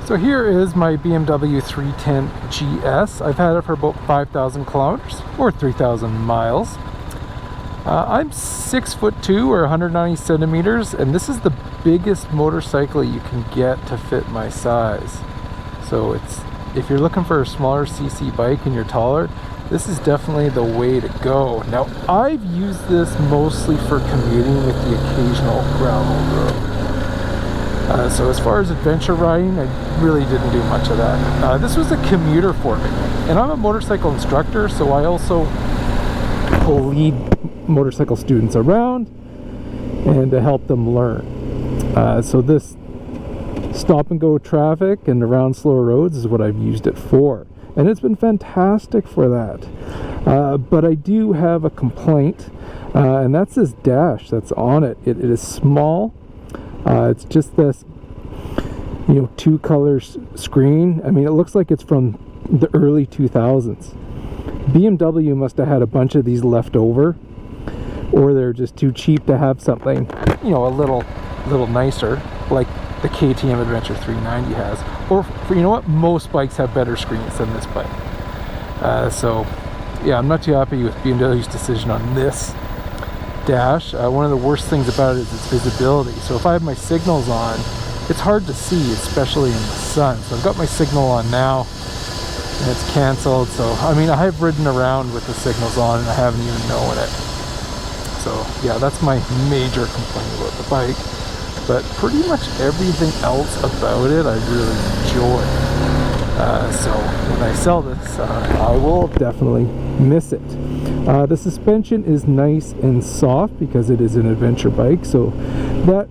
So here is my BMW 310 GS. I've had it for about 5,000 kilometers or 3,000 miles. I'm 6'2" or 190 centimeters, and this is the biggest motorcycle you can get to fit my size. So if you're looking for a smaller CC bike and you're taller, this is definitely the way to go. Now, I've used this mostly for commuting with the occasional gravel road. So as far as adventure riding, I really didn't do much of that. This was a commuter for me, and I'm a motorcycle instructor, so I also lead motorcycle students around and to help them learn. So this stop and go traffic and around slower roads is what I've used it for, and it's been fantastic for that. But I do have a complaint, and that's this dash that's on it. It is small. It's just this, two colors screen. I mean, it looks like it's from the early 2000s. BMW must have had a bunch of these left over, or they're just too cheap to have something, a little nicer, like the KTM Adventure 390 has. Or, most bikes have better screens than this bike. So, yeah, I'm not too happy with BMW's decision on this dash. One of the worst things about it is its visibility. So if I have my signals on, it's hard to see, especially in the sun. So I've got my signal on now, and it's canceled. So I mean, I have ridden around with the signals on and I haven't even known it. So yeah, that's my major complaint about the bike. But pretty much everything else about it I really enjoy. So when I sell this, I will definitely miss it. The suspension is nice and soft because it is an adventure bike, so that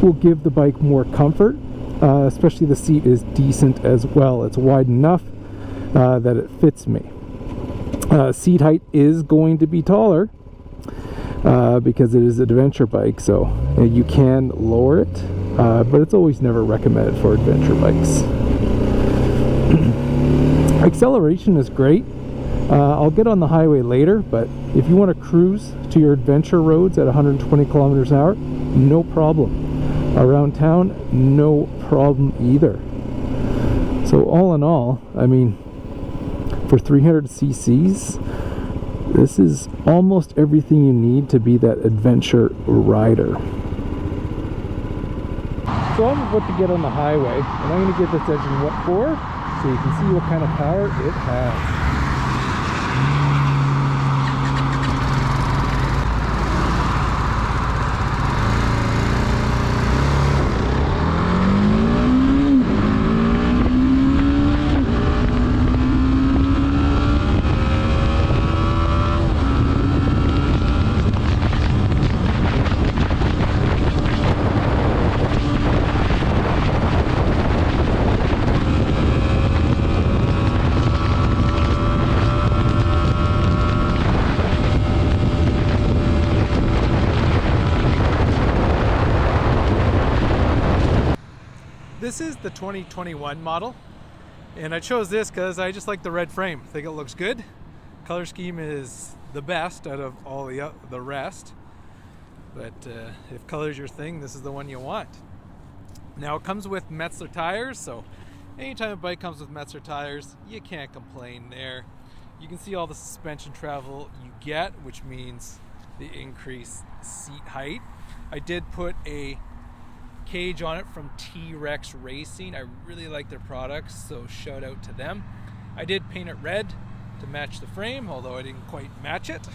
will give the bike more comfort. Especially the seat is decent as well. It's wide enough that it fits me. Seat height is going to be taller because it is an adventure bike, so you can lower it, but it's always never recommended for adventure bikes. Acceleration is great. I'll get on the highway later, but if you want to cruise to your adventure roads at 120 kilometers an hour, no problem. Around town, no problem either. So all in all, I mean, for 300 cc's, this is almost everything you need to be that adventure rider. So I'm about to get on the highway, and I'm going to give this engine what for, so you can see what kind of power it has. This is the 2021 model, and I chose this because I just like the red frame. I think it looks good. Color scheme is the best out of all the rest, but if color is your thing, this is the one you want. Now it comes with Metzler tires, so anytime a bike comes with Metzler tires, you can't complain there. You can see all the suspension travel you get, which means the increased seat height. I did put a cage on it from T-Rex Racing. I really like their products, so shout out to them. I did paint it red to match the frame, although I didn't quite match it.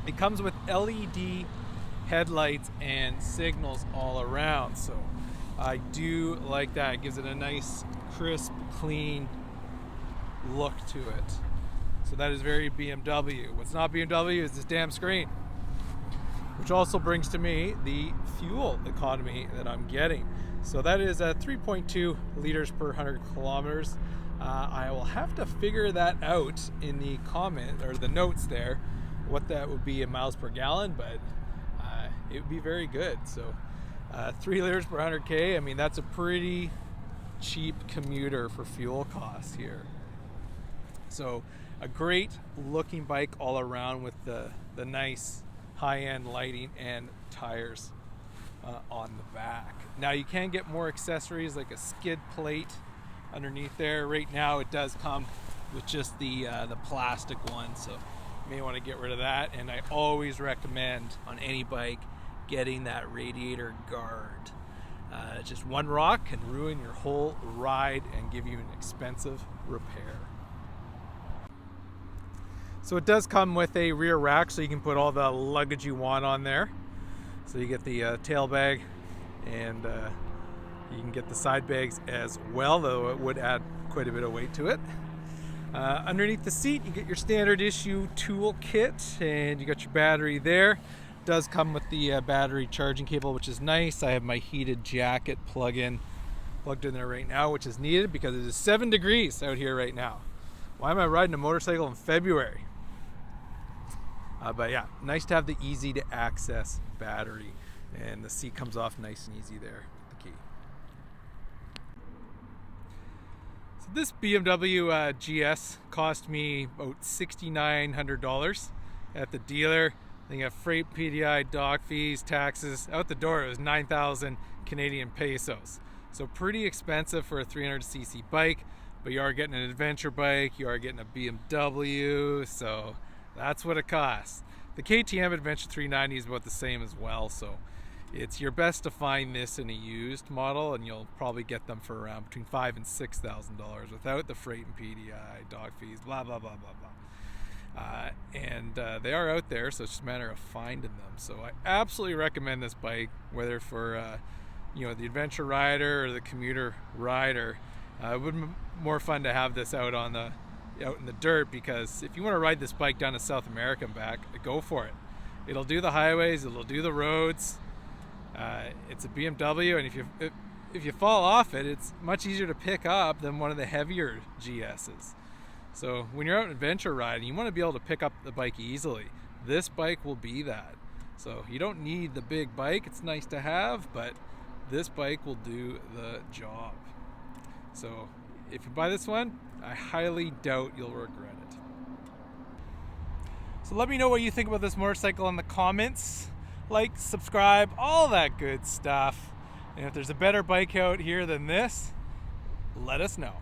It comes with LED headlights and signals all around, so I do like that. It gives it a nice, crisp, clean look to it. So that is very BMW. What's not BMW is this damn screen. Which also brings to me the fuel economy that I'm getting. So that is at 3.2 liters per 100 kilometers. I will have to figure that out in the comment or the notes there, what that would be in miles per gallon, but it would be very good. So 3 liters per 100K, I mean, that's a pretty cheap commuter for fuel costs here. So a great looking bike all around with the nice high-end lighting and tires. on the back. Now you can get more accessories like a skid plate underneath there. Right now it does come with just the plastic one, so you may want to get rid of that. And I always recommend on any bike getting that radiator guard. Just one rock can ruin your whole ride and give you an expensive repair. So it does come with a rear rack, so you can put all the luggage you want on there. So you get the tail bag, and you can get the side bags as well, though it would add quite a bit of weight to it. Underneath the seat, you get your standard issue tool kit, and you got your battery there. It does come with the battery charging cable, which is nice. I have my heated jacket plugged in there right now, which is needed because it is 7 degrees out here right now. Why am I riding a motorcycle in February? But yeah, nice to have the easy to access battery, and the seat comes off nice and easy there with the key. So this BMW GS cost me about $6,900 at the dealer. Then you got freight, PDI, dock fees, taxes. Out the door it was 9,000 Canadian pesos. So pretty expensive for a 300cc bike, but you are getting an adventure bike, you are getting a BMW, so that's what it costs. The KTM Adventure 390 is about the same as well, so it's your best to find this in a used model, and you'll probably get them for around between $5,000 and $6,000 without the freight and PDI, dog fees, blah, blah, blah, blah, blah. They are out there, so it's just a matter of finding them. So I absolutely recommend this bike, whether for the adventure rider or the commuter rider. It would be more fun to have this out in the dirt, because if you want to ride this bike down to South America and back, go for it. It'll do the highways, it'll do the roads. It's a BMW, and if you fall off it, it's much easier to pick up than one of the heavier GS's. So when you're out adventure riding, you want to be able to pick up the bike easily. This bike will be that. So you don't need the big bike, it's nice to have, but this bike will do the job. So if you buy this one, I highly doubt you'll regret it. So let me know what you think about this motorcycle in the comments. Like, subscribe, all that good stuff. And if there's a better bike out here than this, let us know.